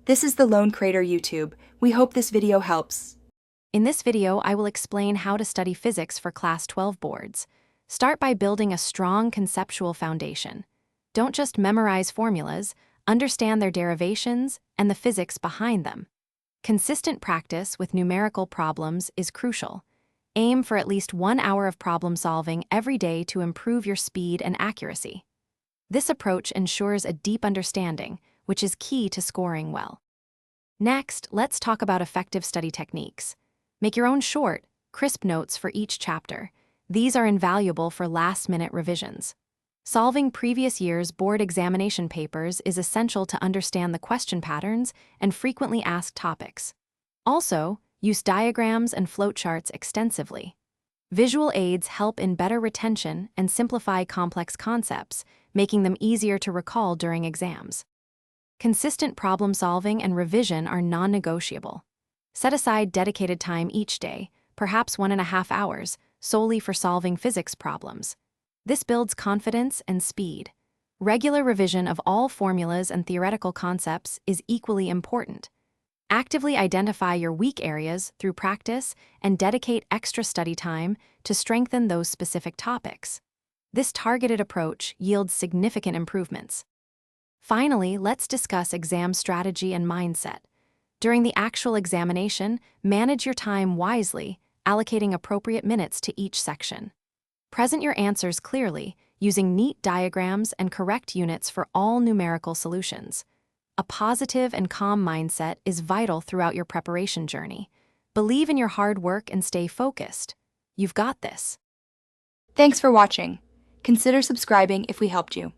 This is the Lone Crater YouTube. We hope this video helps. In this video, I will explain how to study physics for Class 12 boards. Start by building a strong conceptual foundation. Don't just memorize formulas, understand their derivations and the physics behind them. Consistent practice with numerical problems is crucial. Aim for at least 1 hour of problem solving every day to improve your speed and accuracy. This approach ensures a deep understanding, which is key to scoring well. Next, let's talk about effective study techniques. Make your own short, crisp notes for each chapter. These are invaluable for last-minute revisions. Solving previous year's board examination papers is essential to understand the question patterns and frequently asked topics. Also, use diagrams and flowcharts extensively. Visual aids help in better retention and simplify complex concepts, making them easier to recall during exams. Consistent problem solving and revision are non-negotiable. Set aside dedicated time each day, perhaps 1.5 hours, solely for solving physics problems. This builds confidence and speed. Regular revision of all formulas and theoretical concepts is equally important. Actively identify your weak areas through practice and dedicate extra study time to strengthen those specific topics. This targeted approach yields significant improvements. Finally, let's discuss exam strategy and mindset. During the actual examination, manage your time wisely, allocating appropriate minutes to each section. Present your answers clearly, using neat diagrams and correct units for all numerical solutions. A positive and calm mindset is vital throughout your preparation journey. Believe in your hard work and stay focused. You've got this. Thanks for watching. Consider subscribing if we helped you.